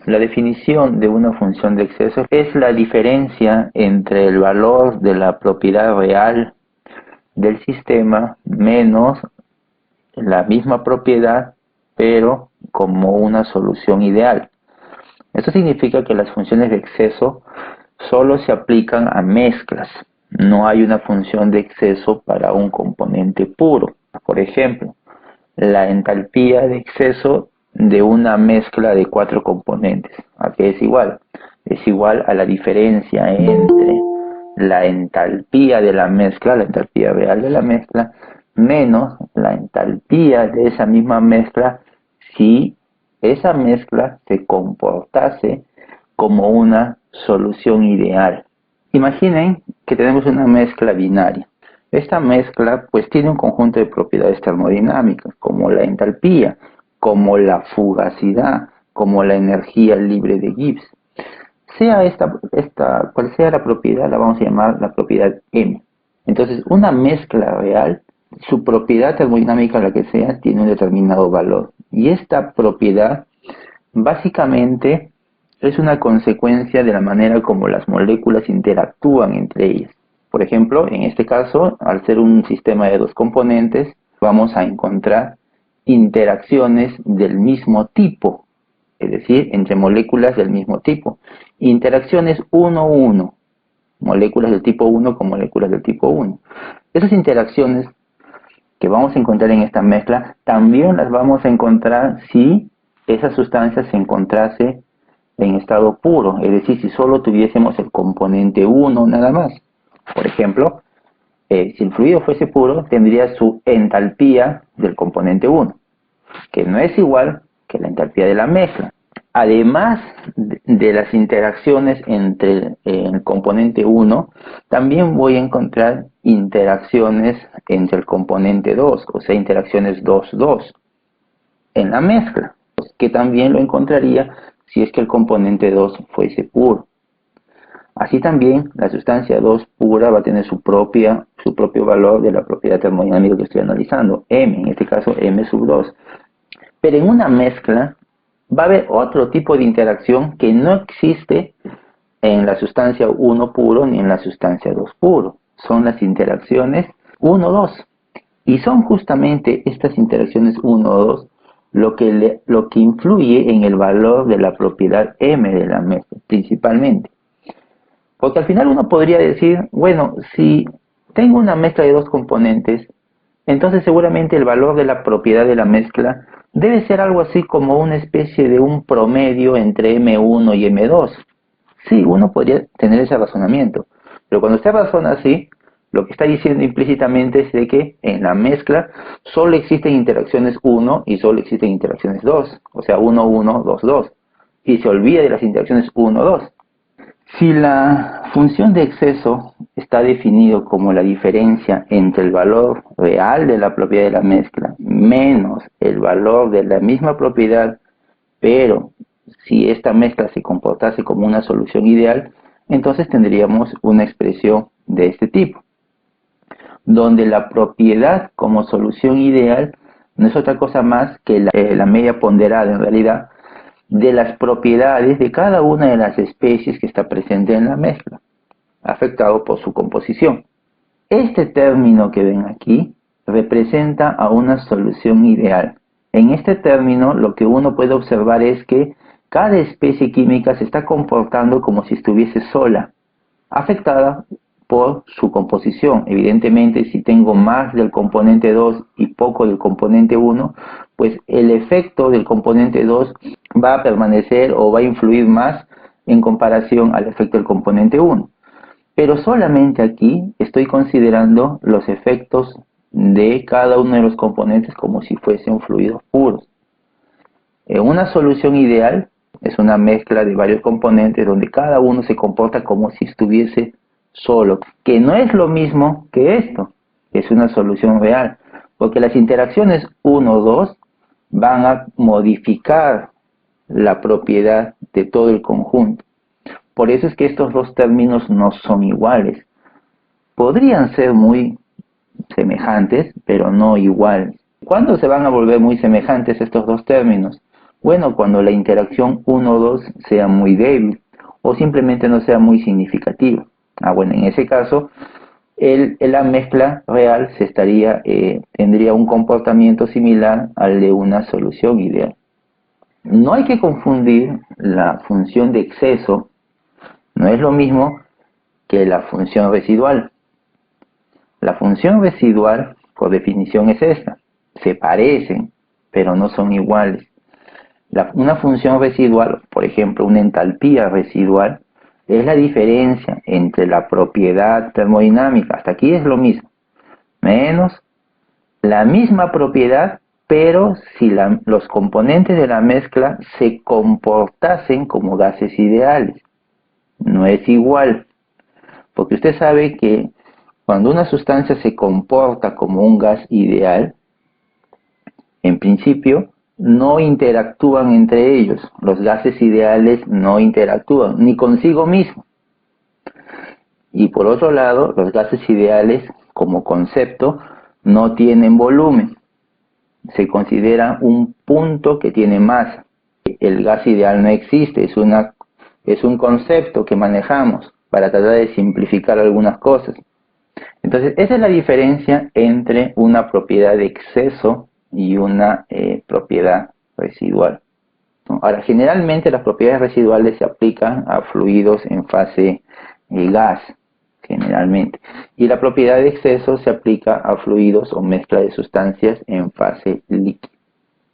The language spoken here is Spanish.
La definición de una función de exceso es la diferencia entre el valor de la propiedad real del sistema menos la misma propiedad, pero como una solución ideal. Esto significa que las funciones de exceso solo se aplican a mezclas. No hay una función de exceso para un componente puro. Por ejemplo, la entalpía de exceso de una mezcla de 4 componentes. ¿A qué es igual? Es igual a la diferencia entre la entalpía de la mezcla, la entalpía real de la mezcla, menos la entalpía de esa misma mezcla si esa mezcla se comportase como una solución ideal. Imaginen que tenemos una mezcla binaria. Esta mezcla pues tiene un conjunto de propiedades termodinámicas, como la entalpía, como la fugacidad, como la energía libre de Gibbs. Cual sea la propiedad, la vamos a llamar la propiedad M. Entonces, una mezcla real, su propiedad termodinámica, la que sea, tiene un determinado valor. Y esta propiedad, básicamente, es una consecuencia de la manera como las moléculas interactúan entre ellas. Por ejemplo, en este caso, al ser un sistema de 2 componentes, vamos a encontrar interacciones del mismo tipo, es decir, entre moléculas del mismo tipo. Interacciones 1-1, moléculas del tipo 1 con moléculas del tipo 1. Esas interacciones que vamos a encontrar en esta mezcla, también las vamos a encontrar si esa sustancia se encontrase en estado puro, es decir, si solo tuviésemos el componente 1 nada más. Por ejemplo, si el fluido fuese puro, tendría su entalpía del componente 1, que no es igual que la entalpía de la mezcla. Además de las interacciones entre el componente 1, también voy a encontrar interacciones entre el componente 2, o sea, interacciones 2-2 en la mezcla, que también lo encontraría si es que el componente 2 fuese puro. Así también, la sustancia 2 pura va a tener su propio valor de la propiedad termodinámica que estoy analizando, M, en este caso M2. Pero en una mezcla va a haber otro tipo de interacción que no existe en la sustancia 1 puro ni en la sustancia 2 puro. Son las interacciones 1-2. Y son justamente estas interacciones 1-2 lo que influye en el valor de la propiedad M de la mezcla, principalmente. Porque al final uno podría decir, bueno, si tengo una mezcla de 2 componentes, entonces seguramente el valor de la propiedad de la mezcla debe ser algo así como una especie de un promedio entre M1 y M2. Sí, uno podría tener ese razonamiento, pero cuando usted razona así, lo que está diciendo implícitamente es de que en la mezcla solo existen interacciones 1 y solo existen interacciones 2, o sea 1-1, 2-2, y se olvida de las interacciones 1-2. Si la función de exceso está definido como la diferencia entre el valor real de la propiedad de la mezcla menos el valor de la misma propiedad, pero si esta mezcla se comportase como una solución ideal, entonces tendríamos una expresión de este tipo, donde la propiedad como solución ideal no es otra cosa más que la media ponderada en realidad de las propiedades de cada una de las especies que está presente en la mezcla, afectado por su composición. Este término que ven aquí representa a una solución ideal. En este término lo que uno puede observar es que cada especie química se está comportando como si estuviese sola, afectada por su composición. Evidentemente, si tengo más del componente 2 y poco del componente 1, pues el efecto del componente 2 va a permanecer o va a influir más en comparación al efecto del componente 1. Pero solamente aquí estoy considerando los efectos de cada uno de los componentes como si fuesen fluidos puros. Una solución ideal es una mezcla de varios componentes donde cada uno se comporta como si estuviese solo, que no es lo mismo que esto, es una solución real, porque las interacciones 1-2 van a modificar la propiedad de todo el conjunto. Por eso es que estos dos términos no son iguales. Podrían ser muy semejantes, pero no iguales. ¿Cuándo se van a volver muy semejantes estos dos términos? Bueno, cuando la interacción 1-2 sea muy débil o simplemente no sea muy significativa. Bueno, en ese caso, la mezcla real tendría un comportamiento similar al de una solución ideal. No hay que confundir la función de exceso, no es lo mismo que la función residual. La función residual, por definición, es esta. Se parecen, pero no son iguales. Una función residual, por ejemplo, una entalpía residual, es la diferencia entre la propiedad termodinámica, hasta aquí es lo mismo, menos la misma propiedad, pero si los componentes de la mezcla se comportasen como gases ideales. No es igual, porque usted sabe que cuando una sustancia se comporta como un gas ideal, en principio no interactúan entre ellos. Los gases ideales no interactúan, ni consigo mismo. Y por otro lado, los gases ideales, como concepto, no tienen volumen. Se considera un punto que tiene masa. El gas ideal no existe, es un concepto que manejamos para tratar de simplificar algunas cosas. Entonces, esa es la diferencia entre una propiedad de exceso y una propiedad residual. Ahora, generalmente las propiedades residuales se aplican a fluidos en fase gas, generalmente. Y la propiedad de exceso se aplica a fluidos o mezcla de sustancias en fase líquida.